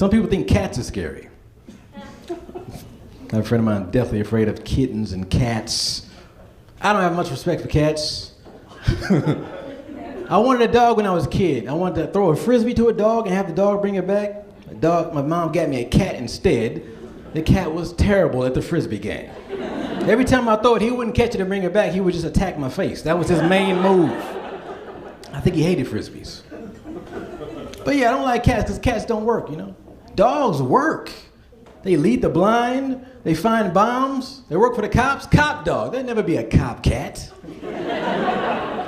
Some people think cats are scary. I have a friend of mine deathly afraid of kittens and cats. I don't have much respect for cats. I wanted a dog when I was a kid. I wanted to throw a frisbee to a dog and have the dog bring it back. My mom got me a cat instead. The cat was terrible at the frisbee game. Every time I throw it, he wouldn't catch it and bring it back. He would just attack my face. That was his main move. I think he hated frisbees. But yeah, I don't like cats because cats don't work, you know. Dogs work. They lead the blind. They find bombs. They work for the cops. Cop dog. There'd never be a cop cat.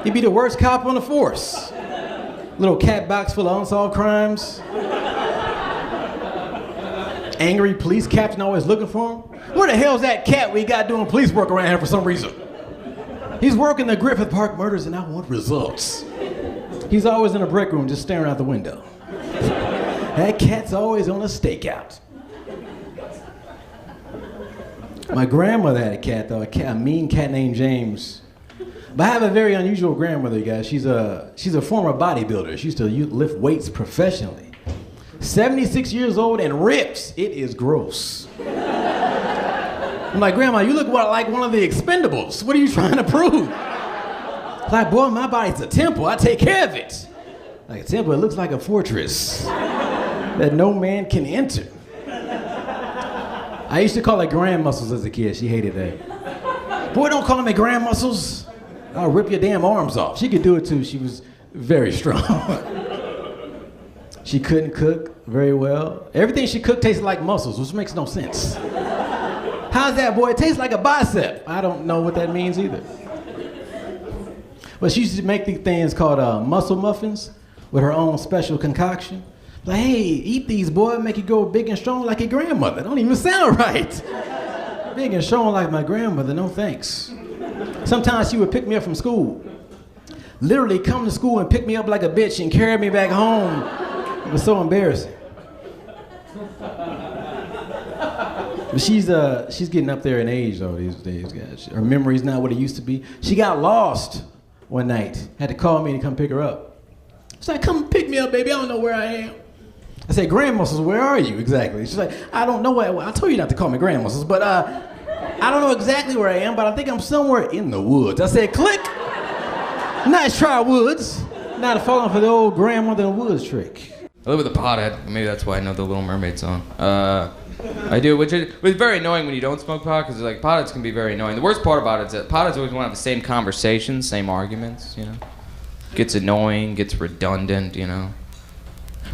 He'd be the worst cop on the force. Little cat box full of unsolved crimes. Angry police captain always looking for him. Where the hell's that cat we got doing police work around here for some reason? He's working the Griffith Park murders and I want results. He's always in a break room just staring out the window. That cat's always on a stakeout. My grandmother had a cat though, a mean cat named James. But I have a very unusual grandmother, you guys. She's a former bodybuilder. She used to lift weights professionally. 76 years old and rips. It is gross. I'm like, Grandma, you look like one of the Expendables. What are you trying to prove? Like, boy, my body's a temple. I take care of it. Like a temple, it looks like a fortress that no man can enter. I used to call her grand muscles as a kid. She hated that. Boy, don't call me grand muscles. I'll rip your damn arms off. She could do it too. She was very strong. She couldn't cook very well. Everything she cooked tasted like muscles, which makes no sense. How's that, boy? It tastes like a bicep. I don't know what that means either. But she used to make these things called muscle muffins with her own special concoction. Like, hey, eat these, boy, make you go big and strong like your grandmother. Don't even sound right. Big and strong like my grandmother, no thanks. Sometimes she would pick me up from school. Literally come to school and pick me up like a bitch and carry me back home. It was so embarrassing. But she's getting up there in age though these days, guys. Her memory's not what it used to be. She got lost one night. Had to call me to come pick her up. She's like, come pick me up, baby. I don't know where I am. I said, Grand Muscles, where are you exactly? She's like, I don't know where. I told you not to call me Grand Muscles, but I don't know exactly where I am, but I think I'm somewhere in the woods. I said, click. Nice try, woods. Not falling for the old grandmother in the woods trick. I live with a pothead. Maybe that's why I know the Little Mermaid song. I do, which is very annoying when you don't smoke pot, because like potheads can be very annoying. The worst part about it is that potheads always want to have the same conversations, same arguments, you know. Gets annoying, gets redundant, you know.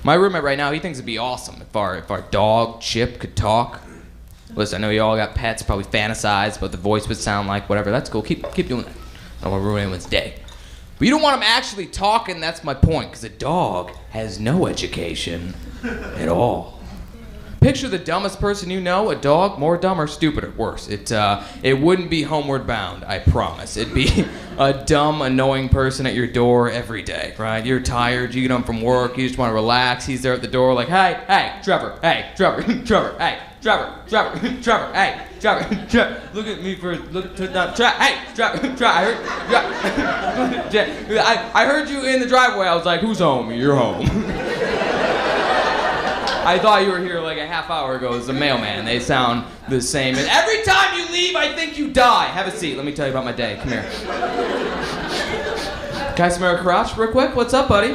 My roommate right now, he thinks it'd be awesome if our dog, Chip, could talk. Listen, I know you all got pets, probably fantasize what the voice would sound like, whatever. That's cool. Keep doing that. I don't want to ruin anyone's day. But you don't want him actually talking, that's my point, because a dog has no education at all. Picture the dumbest person you know, a dog, more dumb or stupider, worse. It wouldn't be Homeward Bound, I promise. It'd be a dumb, annoying person at your door every day, right? You're tired, you get home from work, you just want to relax, he's there at the door like, hey, Trevor, hey, Trevor, hey, Trevor, hey, Trevor, look at me for, hey, Trevor, I heard you in the driveway, I was like, who's home? You're home. I thought you were here like a half hour ago as a mailman. They sound the same. And every time you leave, I think you die. Have a seat. Let me tell you about my day. Come here. Can I smell your crotch real quick? What's up, buddy?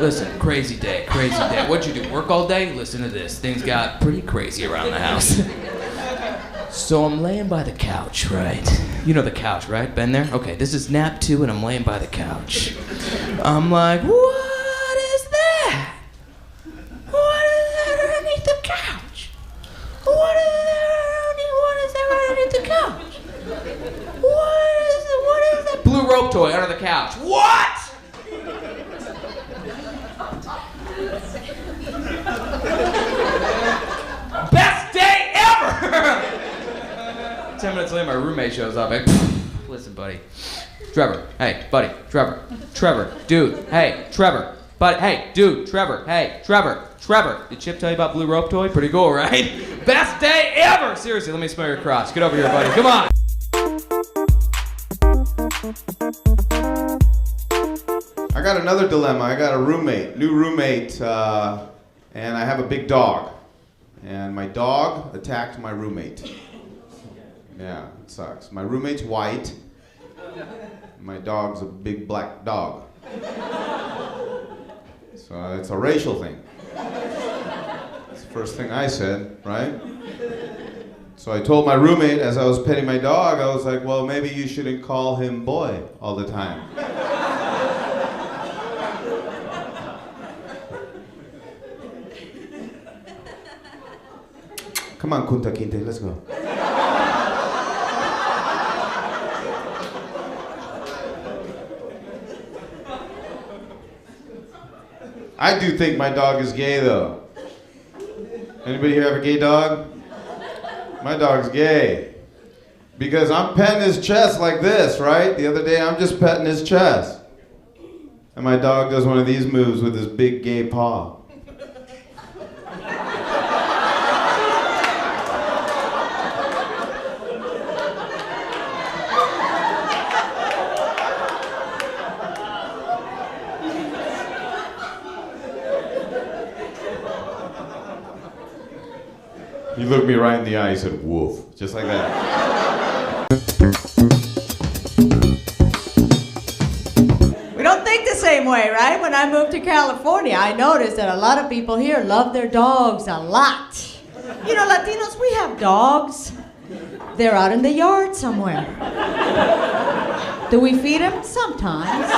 Listen, crazy day, crazy day. What'd you do, work all day? Listen to this. Things got pretty crazy around the house. So I'm laying by the couch, right? You know the couch, right? Been there? Okay, this is nap 2 and I'm laying by the couch. I'm like, what is that? What is that underneath the couch? What is that underneath the couch? What is that blue rope toy under the couch? What? Best day ever! 10 minutes later, my roommate shows up. Like, listen, buddy. Trevor, hey, buddy, Trevor, dude, hey, Trevor, buddy, hey, dude, Trevor, hey, Trevor. Did Chip tell you about blue rope toy? Pretty cool, right? Best day ever! Seriously, let me smell your crotch. Get over here, buddy. Come on. I got another dilemma. I got a roommate, new roommate, And I have a big dog. And my dog attacked my roommate. Yeah, it sucks. My roommate's white. My dog's a big black dog. So it's a racial thing. That's the first thing I said, right? So I told my roommate as I was petting my dog, I was like, well, maybe you shouldn't call him boy all the time. Come on, Kunta Kinte, let's go. I do think my dog is gay, though. Anybody here have a gay dog? My dog's gay. Because I'm petting his chest like this, right? The other day I'm just petting his chest. And my dog does one of these moves with his big gay paw. He looked me right in the eye, he said, woof, just like that. We don't think the same way, right? When I moved to California, I noticed that a lot of people here love their dogs a lot. You know, Latinos, we have dogs. They're out in the yard somewhere. Do we feed them? Sometimes.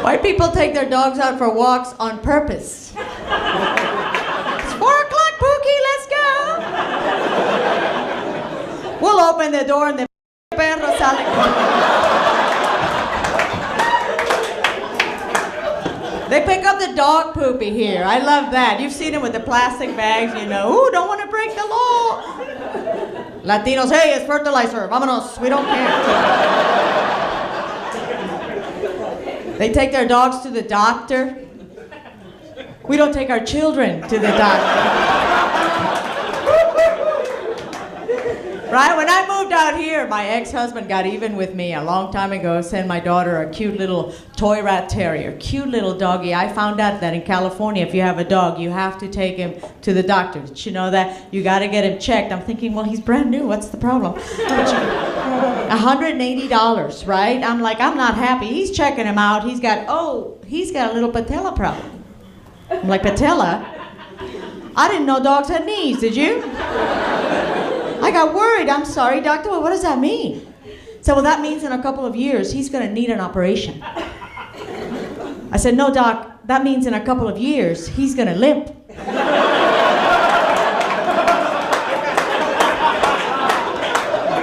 White people take their dogs out for walks on purpose. It's 4 o'clock, Pookie, let's go. We'll open the door and the perro sale. They pick up the dog poopy here. I love that. You've seen them with the plastic bags, you know. Ooh, don't want to break the law. Latinos, hey, it's fertilizer. Vámonos, we don't care. They take their dogs to the doctor. We don't take our children to the doctor. Right? When I moved out here, my ex-husband got even with me a long time ago, sent my daughter a cute little toy rat terrier. Cute little doggy. I found out that in California, if you have a dog, you have to take him to the doctor. Did you know that? You got to get him checked. I'm thinking, well, he's brand new. What's the problem? $180, right? I'm like, I'm not happy. He's checking him out. He's got a little patella problem. I'm like, patella? I didn't know dogs had knees, did you? I got worried. I'm sorry, doctor. Well, what does that mean? So, well, that means in a couple of years, he's going to need an operation. I said, no, doc, that means in a couple of years, he's going to limp.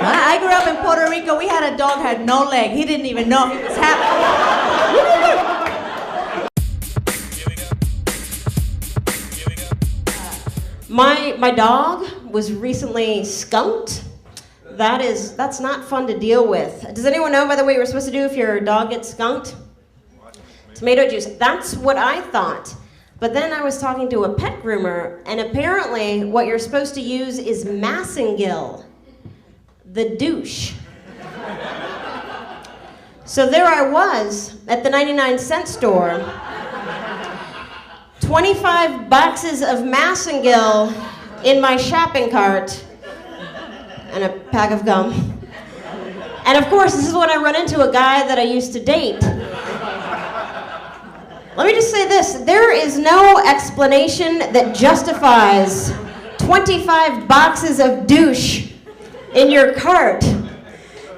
I grew up in Puerto Rico. We had a dog had no leg. He didn't even know he was happy. My dog was recently skunked. That's not fun to deal with. Does anyone know, by the way, what you're supposed to do if your dog gets skunked? Tomato juice. That's what I thought. But then I was talking to a pet groomer, and apparently what you're supposed to use is Massengill, the douche. So there I was at the 99-cent store, 25 boxes of Massengill in my shopping cart, and a pack of gum. And of course, this is when I run into a guy that I used to date. Let me just say this, there is no explanation that justifies 25 boxes of douche in your cart.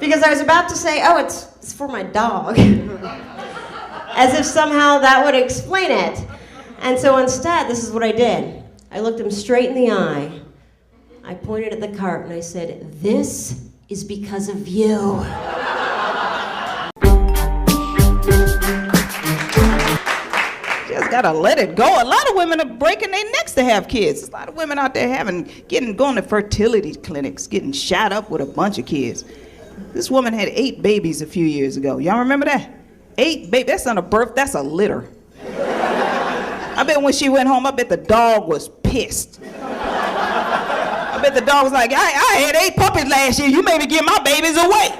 Because I was about to say, oh, it's for my dog. As if somehow that would explain it. And so instead, this is what I did. I looked him straight in the eye. I pointed at the cart and I said, this is because of you. Just gotta let it go. A lot of women are breaking their necks to have kids. There's a lot of women out there going to fertility clinics, getting shot up with a bunch of kids. This woman had 8 babies a few years ago. Y'all remember that? 8 babies, that's not a birth, that's a litter. I bet when she went home, I bet the dog was pissed. I bet the dog was like, I had 8 puppies last year, you made me give my babies away.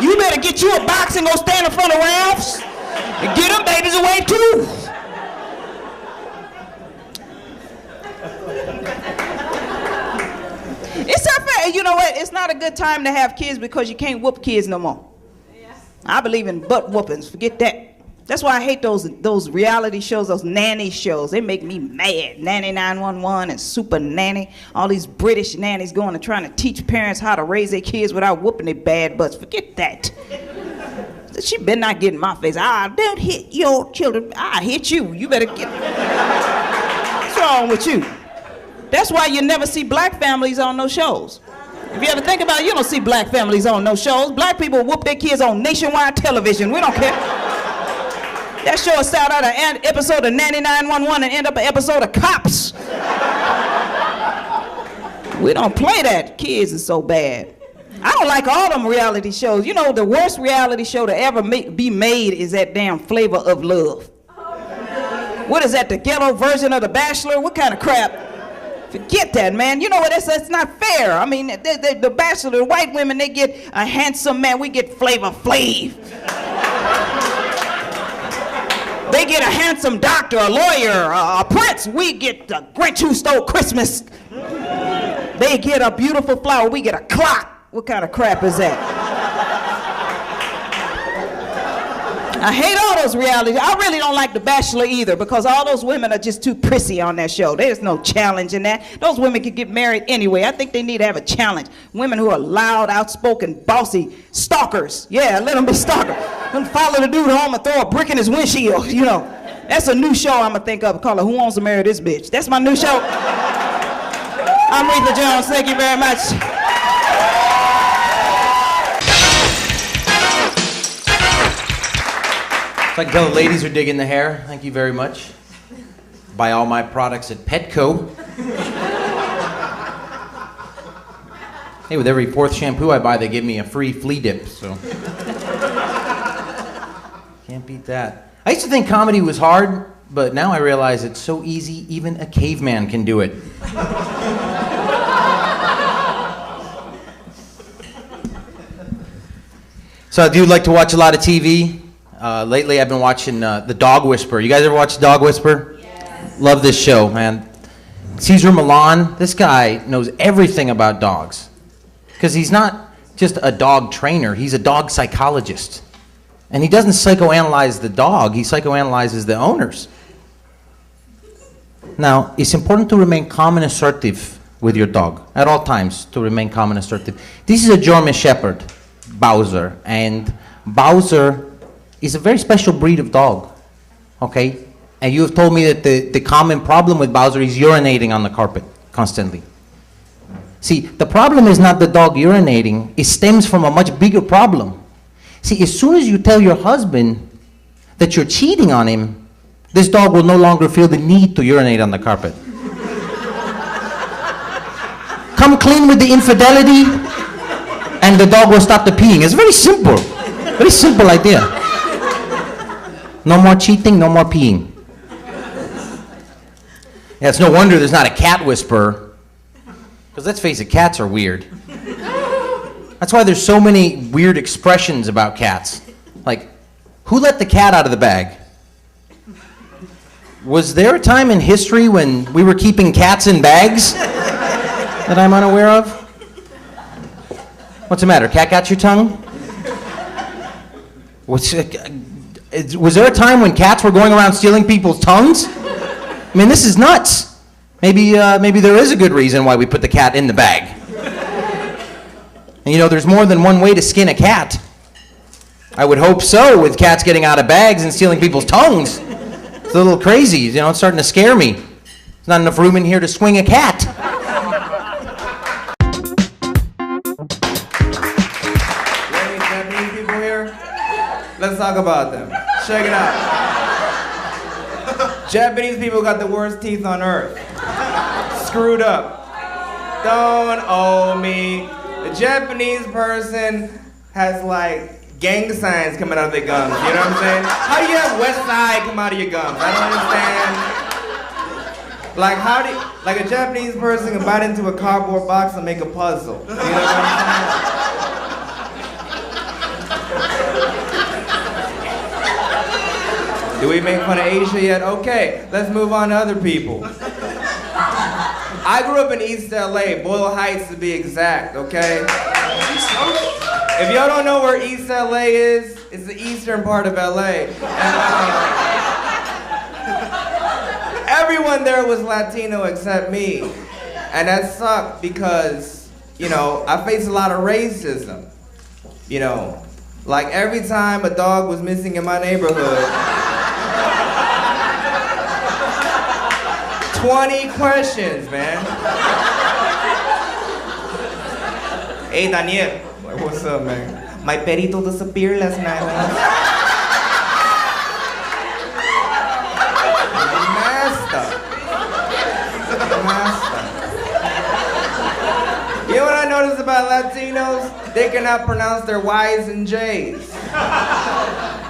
You better get you a box and go stand in front of Ralph's and get them babies away too. It's not fair. You know what? It's not a good time to have kids because you can't whoop kids no more. I believe in butt whoopings. Forget that. That's why I hate those reality shows, those nanny shows. They make me mad. Nanny 911 and Super Nanny. All these British nannies going and trying to teach parents how to raise their kids without whooping their bad butts. Forget that. She better not get in my face. Don't hit your children. I hit you. You better get. What's wrong with you? That's why you never see black families on those shows. If you ever think about it, you don't see black families on those shows. Black people whoop their kids on nationwide television. We don't care. That show will start out an episode of 911 and end up an episode of Cops. We don't play that. Kids are so bad. I don't like all them reality shows. You know, the worst reality show to ever be made is that damn Flavor of Love. What is that, the ghetto version of The Bachelor? What kind of crap? Forget that, man. You know what? That's not fair. I mean, the Bachelor, the white women, they get a handsome man. We get Flavor Flav. They get a handsome doctor, a lawyer, a prince. We get the Grinch who stole Christmas. They get a beautiful flower. We get a clock. What kind of crap is that? I hate all those realities. I really don't like The Bachelor either because all those women are just too prissy on that show. There's no challenge in that. Those women can get married anyway. I think they need to have a challenge. Women who are loud, outspoken, bossy, stalkers. Yeah, let them be stalkers. Let them follow the dude home and throw a brick in his windshield, you know. That's a new show I'm going to think of. Call it Who Wants to Marry This Bitch? That's my new show. I'm Retha Jones. Thank you very much. I can tell the ladies are digging the hair. Thank you very much. Buy all my products at Petco. Hey, with every fourth shampoo I buy, they give me a free flea dip, so. Can't beat that. I used to think comedy was hard, but now I realize it's so easy, even a caveman can do it. So I do like to watch a lot of TV. Lately I've been watching The Dog Whisperer. You guys ever watch Dog Whisperer? Yes. Love this show, man. Cesar Millan, this guy knows everything about dogs. Because he's not just a dog trainer, he's a dog psychologist. And he doesn't psychoanalyze the dog, he psychoanalyzes the owners. Now, it's important to remain calm and assertive with your dog, at all times, to remain calm and assertive. This is a German Shepherd, Bowser, and Bowser is a very special breed of dog, okay? And you have told me that the common problem with Bowser is urinating on the carpet constantly. See, the problem is not the dog urinating, it stems from a much bigger problem. See, as soon as you tell your husband that you're cheating on him, this dog will no longer feel the need to urinate on the carpet. Come clean with the infidelity, and the dog will stop the peeing. It's very simple idea. No more cheating, no more peeing. Yeah, it's no wonder there's not a cat whisperer. Because let's face it, cats are weird. That's why there's so many weird expressions about cats. Like, who let the cat out of the bag? Was there a time in history when we were keeping cats in bags that I'm unaware of? What's the matter? Cat got your tongue? Was there a time when cats were going around stealing people's tongues? I mean, this is nuts. Maybe there is a good reason why we put the cat in the bag. And you know, there's more than one way to skin a cat. I would hope so, with cats getting out of bags and stealing people's tongues. It's a little crazy, you know, it's starting to scare me. There's not enough room in here to swing a cat. Any Japanese people here? Let's talk about them. Check it out. Japanese people got the worst teeth on earth. Screwed up. Don't owe me. A Japanese person has like gang signs coming out of their gums, you know what I'm saying? How do you have West Side come out of your gums? I don't understand. Like how do you, like a Japanese person can bite into a cardboard box and make a puzzle. You know what I'm saying? Did we make fun of Asia yet? Okay, let's move on to other people. I grew up in East LA, Boyle Heights to be exact, okay? If y'all don't know where East LA is, it's the eastern part of LA. And, everyone there was Latino except me. And that sucked because, you know, I faced a lot of racism. You know, like every time a dog was missing in my neighborhood, 20 questions, man. Hey, Daniel. Like, what's up, man? My perito disappeared last night, man. Master. You know what I noticed about Latinos? They cannot pronounce their Y's and J's.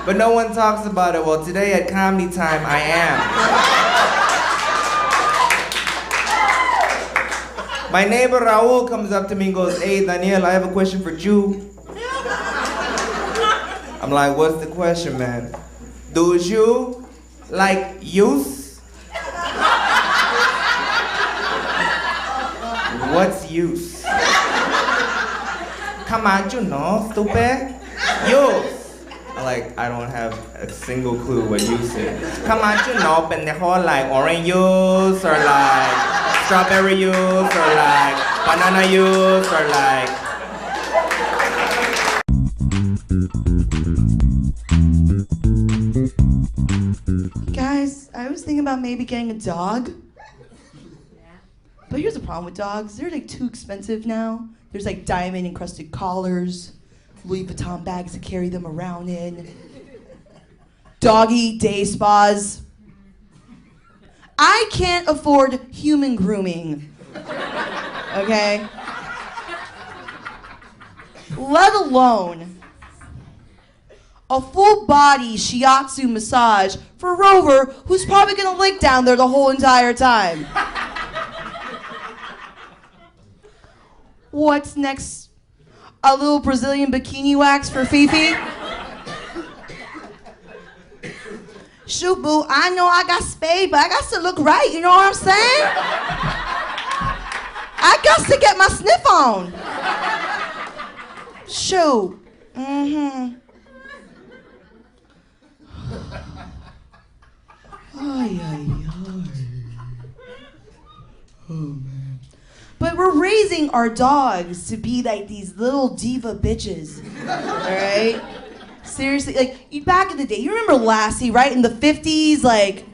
But no one talks about it. Well, today at Comedy Time, I am. My neighbor Raul comes up to me and goes, hey, Daniel, I have a question for you. I'm like, what's the question, man? Do you like use? What's use? Come on, you know, stupid. Use. I don't have a single clue what use is. Come on, you know, pendejo, like orange juice or like strawberry juice or like banana juice or like. Guys, I was thinking about maybe getting a dog. But here's the problem with dogs. They're like too expensive now. There's like diamond encrusted collars, Louis Vuitton bags to carry them around in, doggy day spas. I can't afford human grooming, okay? Let alone a full body shiatsu massage for Rover, who's probably gonna lick down there the whole entire time. What's next? A little Brazilian bikini wax for Fifi? Shoot, boo, I know I got spayed, but I got to look right, you know what I'm saying? I got to get my sniff on. Shoot. Mm-hmm. Ay, ay, ay. Oh, man. But we're raising our dogs to be like these little diva bitches, all right? Seriously, like back in the day, you remember Lassie, right? In the 50s, like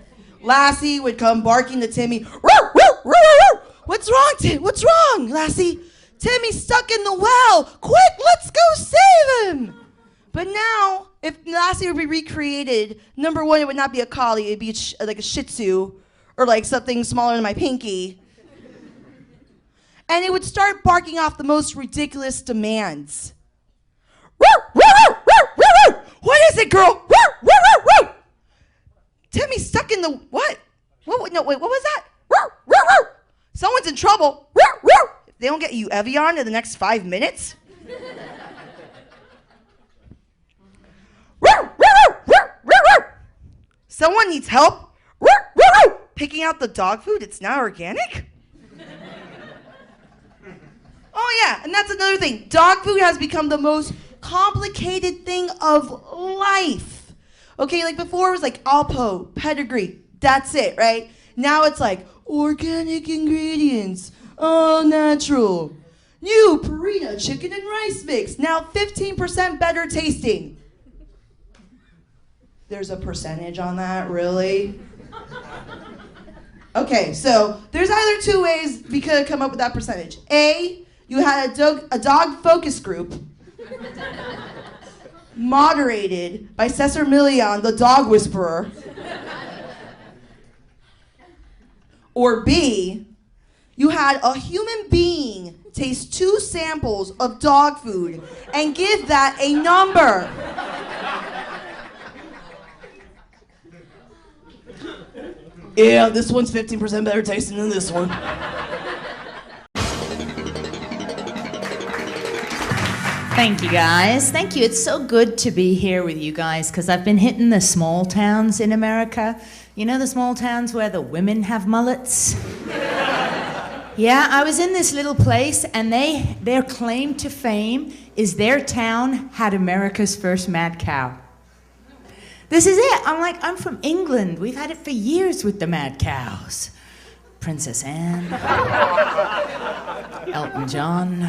Lassie would come barking to Timmy, "Roo, roo, roo, roo. What's wrong, Tim? What's wrong, Lassie? Timmy's stuck in the well. Quick, let's go save him." But now, if Lassie would be recreated, number one, it would not be a collie, it'd be like a Shih Tzu or like something smaller than my pinky. And it would start barking off the most ridiculous demands. What is it, girl? Timmy's stuck in the what? No, wait, what was that? Someone's in trouble. If they don't get you Evian in the next 5 minutes. Someone needs help. Picking out the dog food, it's not organic. Oh yeah, and that's another thing. Dog food has become the most complicated thing of life. Okay, like before it was like Alpo, pedigree, that's it, right? Now it's like organic ingredients, all natural. New Purina chicken and rice mix, now 15% better tasting. There's a percentage on that, really? Okay, so there's either two ways we could have come up with that percentage. A, you had a dog focus group moderated by Cesar Millan, the dog whisperer. Or B, you had a human being taste 2 samples of dog food and give that a number. Yeah, this one's 15% better tasting than this one. Thank you, guys. Thank you. It's so good to be here with you guys because I've been hitting the small towns in America. You know the small towns where the women have mullets? Yeah, I was in this little place and their claim to fame is their town had America's first mad cow. This is it. I'm from England. We've had it for years with the mad cows. Princess Anne, Elton John.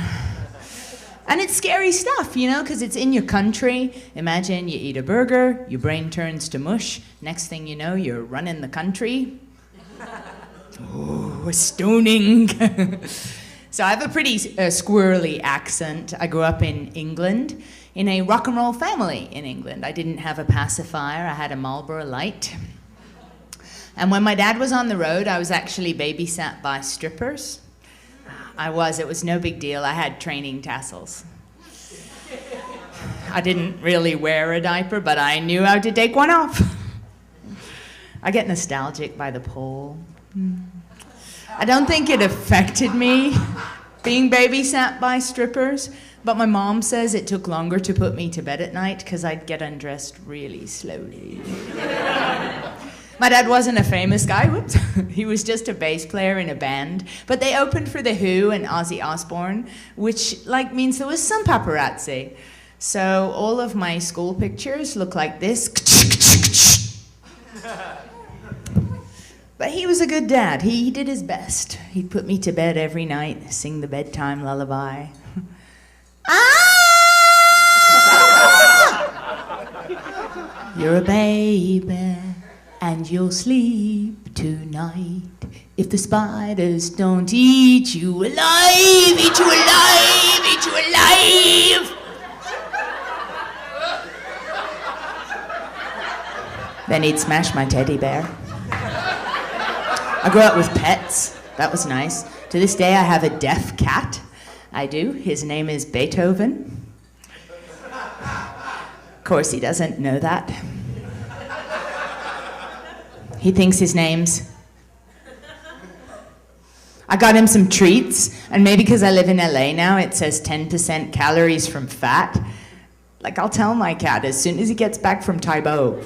And it's scary stuff, you know, because it's in your country. Imagine you eat a burger, your brain turns to mush. Next thing you know, you're running the country. Oh, stoning. So I have a pretty squirrely accent. I grew up in England, in a rock and roll family in England. I didn't have a pacifier. I had a Marlboro Light. And when my dad was on the road, I was actually babysat by strippers. It was no big deal. I had training tassels. I didn't really wear a diaper, but I knew how to take one off. I get nostalgic by the pole. I don't think it affected me, being babysat by strippers, but my mom says it took longer to put me to bed at night because I'd get undressed really slowly. My dad wasn't a famous guy, whoops. He was just a bass player in a band. But they opened for The Who and Ozzy Osbourne, which means there was some paparazzi. So all of my school pictures look like this. But he was a good dad. He did his best. He'd put me to bed every night, sing the bedtime lullaby. You're a baby. And you'll sleep tonight if the spiders don't eat you alive, eat you alive, eat you alive. Then he'd smash my teddy bear. I grew up with pets. That was nice. To this day, I have a deaf cat. I do. His name is Beethoven. Of course, he doesn't know that. He thinks his name's... I got him some treats, and maybe because I live in LA now, it says 10% calories from fat. I'll tell my cat as soon as he gets back from Taibo.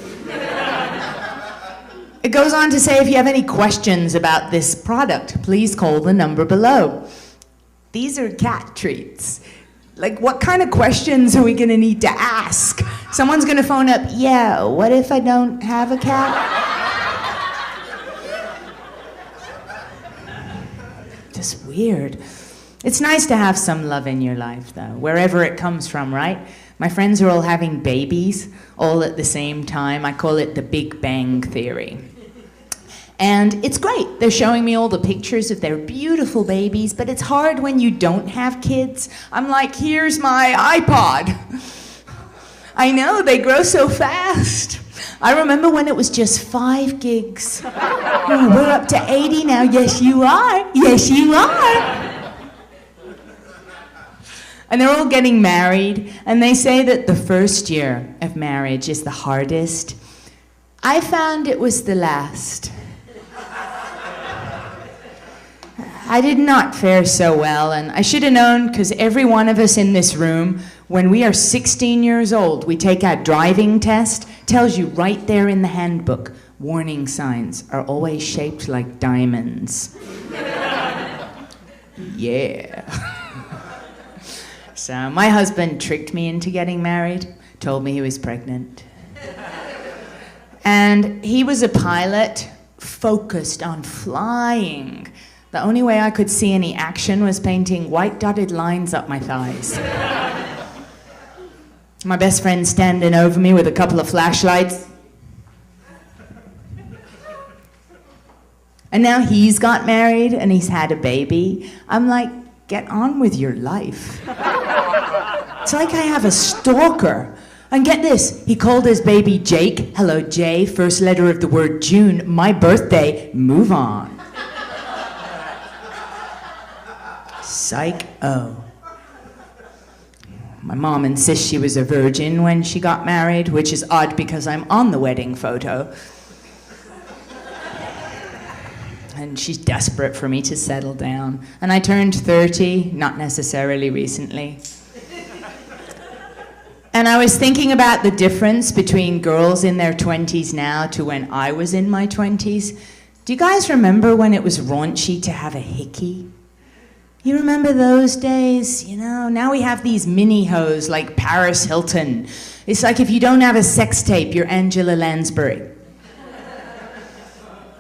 It goes on to say, if you have any questions about this product, please call the number below. These are cat treats. What kind of questions are we gonna need to ask? Someone's gonna phone up, yeah, what if I don't have a cat? Just weird. It's nice to have some love in your life, though, wherever it comes from, right? My friends are all having babies, all at the same time. I call it the Big Bang Theory. And it's great. They're showing me all the pictures of their beautiful babies, but it's hard when you don't have kids. I'm like, here's my iPod. I know, they grow so fast. I remember when it was just 5 gigs. Oh, we're up to 80 now. Yes, you are. Yes, you are. And they're all getting married, and they say that the first year of marriage is the hardest. I found it was the last. I did not fare so well, and I should have known, because every one of us in this room, when we are 16 years old, we take our driving test, tells you right there in the handbook, warning signs are always shaped like diamonds. Yeah. So my husband tricked me into getting married, told me he was pregnant. And he was a pilot focused on flying. The only way I could see any action was painting white dotted lines up my thighs. My best friend standing over me with a couple of flashlights. And now he's got married and he's had a baby. I'm like, get on with your life. It's like I have a stalker. And get this, he called his baby Jake. Hello, Jay. First letter of the word June. My birthday. Move on. Psych-o. My mom insists she was a virgin when she got married, which is odd because I'm on the wedding photo. And she's desperate for me to settle down. And I turned 30, not necessarily recently. And I was thinking about the difference between girls in their 20s now to when I was in my 20s. Do you guys remember when it was raunchy to have a hickey? You remember those days? You know, now we have these mini hoes like Paris Hilton. It's like if you don't have a sex tape, you're Angela Lansbury.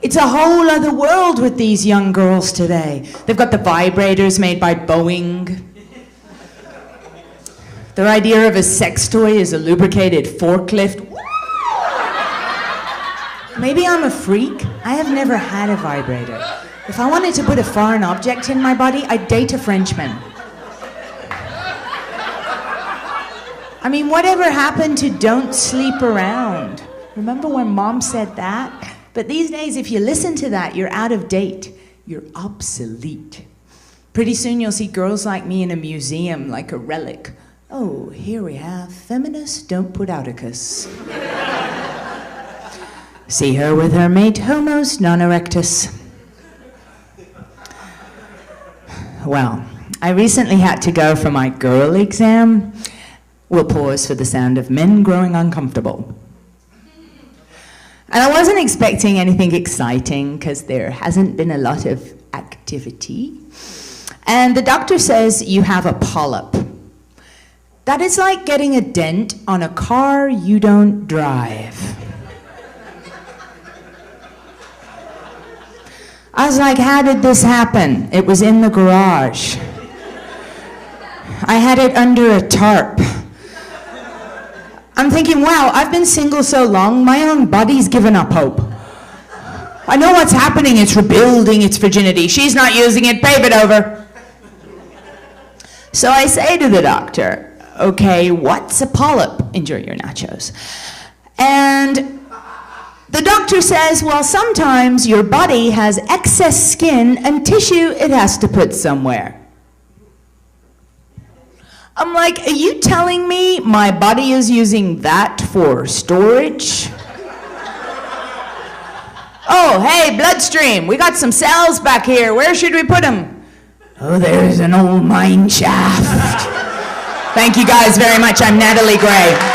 It's a whole other world with these young girls today. They've got the vibrators made by Boeing. Their idea of a sex toy is a lubricated forklift. Maybe I'm a freak. I have never had a vibrator. If I wanted to put a foreign object in my body, I'd date a Frenchman. I mean, whatever happened to don't sleep around? Remember when Mom said that? But these days, if you listen to that, you're out of date. You're obsolete. Pretty soon you'll see girls like me in a museum, like a relic. Oh, here we have feminists don't put outicus. See her with her mate, homos non erectus. Well, I recently had to go for my girl exam. We'll pause for the sound of men growing uncomfortable. And I wasn't expecting anything exciting because there hasn't been a lot of activity. And the doctor says you have a polyp. That is like getting a dent on a car you don't drive. I was like, how did this happen? It was in the garage. I had it under a tarp. I'm thinking, wow, I've been single so long, my own body's given up hope. I know what's happening, it's rebuilding its virginity. She's not using it, pave it over. So I say to the doctor, okay, what's a polyp? Enjoy your nachos. And the doctor says, well, sometimes your body has excess skin and tissue it has to put somewhere. I'm like, are you telling me my body is using that for storage? Oh, hey, bloodstream, we got some cells back here. Where should we put them? Oh, there's an old mine shaft. Thank you guys very much. I'm Natalie Gray.